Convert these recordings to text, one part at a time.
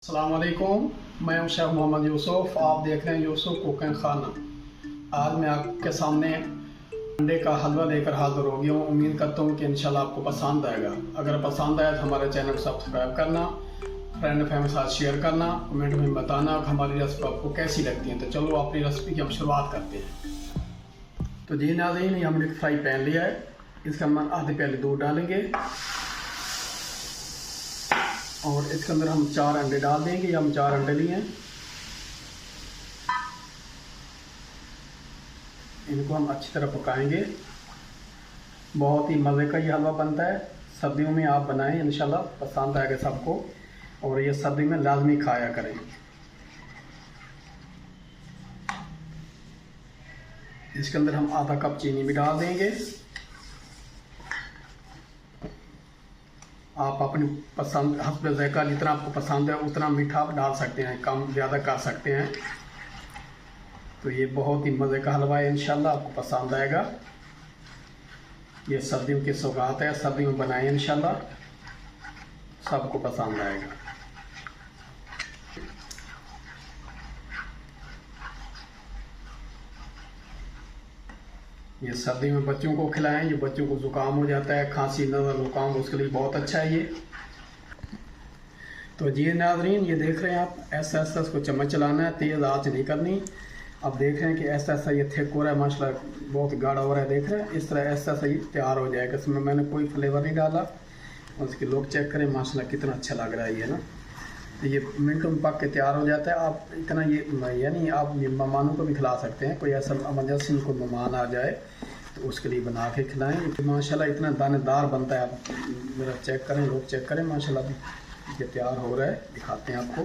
अस्सलाम वालेकुम, मैं हूं शेख मोहम्मद यूसुफ। आप देख रहे हैं यूसुफ कुकिंग खाना। आज मैं आपके सामने अंडे का हलवा लेकर हाजिर हो गया हूँ। उम्मीद करता हूँ कि इंशाल्लाह आपको पसंद आएगा। अगर पसंद आए तो हमारे चैनल को सब्सक्राइब करना, फ्रेंड फैमिली के साथ शेयर करना, कमेंट में बताना कि हमारी रेसिपी आपको कैसी लगती है। तो चलो अपनी रेसिपी की हम शुरुआत करते हैं। तो जी नाज़रीन, ये हमने एक फ्राई पैन लिया है, इसके अंदर आधे प्याले दूध डालेंगे और इसके अंदर हम 4 अंडे डाल देंगे। हम 4 अंडे लिए हैं, इनको हम अच्छी तरह पकाएंगे। बहुत ही मज़े का ये हलवा बनता है। सर्दियों में आप बनाएं, इंशाल्लाह पसंद आएगा सबको, और ये सर्दी में लाजमी खाया करें। इसके अंदर हम आधा कप चीनी भी डाल देंगे। आप अपनी पसंद हस्ब ज़ायक़ा जितना आपको पसंद है उतना मीठा आप डाल सकते हैं, कम ज़्यादा कर सकते हैं। तो ये बहुत ही मज़े का हलवा है, इंशाल्लाह आपको पसंद आएगा। ये सर्दियों की सौगात है, सर्दियों में बनाएं, इंशाल्लाह सबको पसंद आएगा। ये सर्दी में बच्चों को खिलाएं। ये बच्चों को ज़ुकाम हो जाता है, खांसी नज़र ज़ुकाम, उसके लिए बहुत अच्छा है ये। तो जी नाज़रीन, ये देख रहे हैं आप, ऐसा ऐसा इसको चम्मच चलाना है, तेज़ आंच नहीं करनी। अब देख रहे हैं कि ऐसा ऐसा ये थिक हो रहा है, माशाल्लाह बहुत गाढ़ा हो रहा है। देख रहे हैं, इस तरह ऐसा ऐसा ये तैयार हो जाएगा। इसमें मैंने कोई फ्लेवर नहीं डाला। और उसके लोग चेक करें, माशाल्लाह कितना अच्छा लग रहा है ये ना। तो ये मिनटों में पक के तैयार हो जाता है। आप इतना ये यानी आप मेहमानों को भी खिला सकते हैं। कोई ऐसा इमरजेंसी में कोई मेहमान आ जाए तो उसके लिए बना के खिलाएं। तो माशाल्लाह इतना दानेदार बनता है। आप मेरा चेक करें, लोग चेक करें, माशाल्लाह ये तैयार हो रहा है। दिखाते हैं आपको।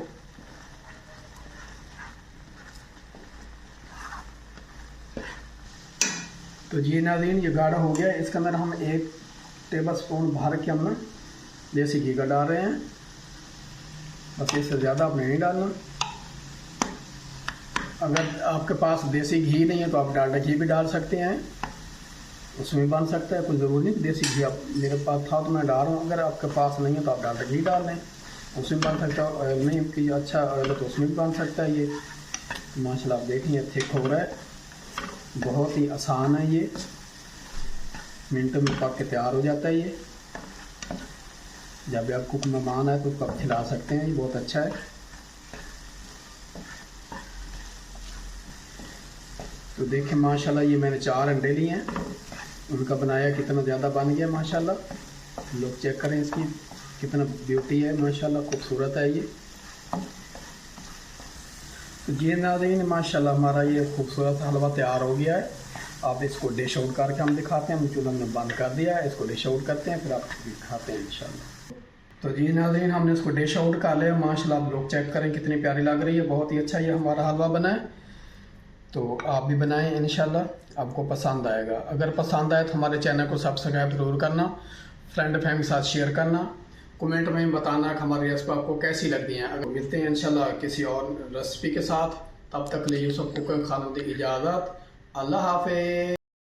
तो जी नाज़रीन, ये गाढ़ा हो गया। इसके अंदर हम 1 टेबल स्पून भर के हम ना देसी घी का डाल रहे हैं। बस इससे ज़्यादा आपने नहीं डालना। अगर आपके पास देसी घी नहीं है तो आप डालडा घी भी डाल सकते हैं, उसमें बन सकता है। कोई ज़रूरी नहीं देसी घी आप, मेरे पास था तो मैं डाल रहा हूँ। अगर आपके पास नहीं है तो आप डालडा घी डाल दें, उसमें बन सकता है। ऑयल नहीं कि अच्छा ऑयल तो उसमें भी बन सकता है। ये माशाल्लाह आप देखिए थिक हो रहा है, बहुत ही आसान है ये, मिनटों में पक के तैयार हो जाता है ये। जब भी आपको मेहमान आए तो उसको आप खिला सकते हैं, ये बहुत अच्छा है। तो देखिए माशाल्लाह, ये मैंने 4 अंडे लिए हैं, उनका बनाया कितना ज़्यादा बन गया माशाल्लाह। लोग चेक करें इसकी कितना ब्यूटी है, माशाल्लाह खूबसूरत है ये। तो ये नाज़रीन, माशाल्लाह हमारा ये खूबसूरत हलवा तैयार हो गया है। आप इसको डिश आउट करके हम दिखाते हैं। हम चूल्हा में बंद कर दिया है, इसको डिश आउट करते हैं, फिर आप दिखाते हैं इंशाल्लाह। तो जी नाज़रीन, हमने इसको डिश आउट कर लिया। माशाल्लाह आप लोग चेक करें कितनी प्यारी लग रही है। बहुत ही अच्छा ये हमारा हलवा बना है। तो आप भी बनाएं, इंशाल्लाह आपको पसंद आएगा। अगर पसंद आए तो हमारे चैनल को सब्सक्राइब ज़रूर करना, फ्रेंड फैमिली के साथ शेयर करना, कमेंट में बताना कि हमारी रेसिपी आपको कैसी लगती है। अगर मिलते हैं इंशाल्लाह किसी और रेसिपी के साथ, तब तक लिए यूसुफ कुकिंग खाना की इजाज़त। अल्लाह हाफ़िज़।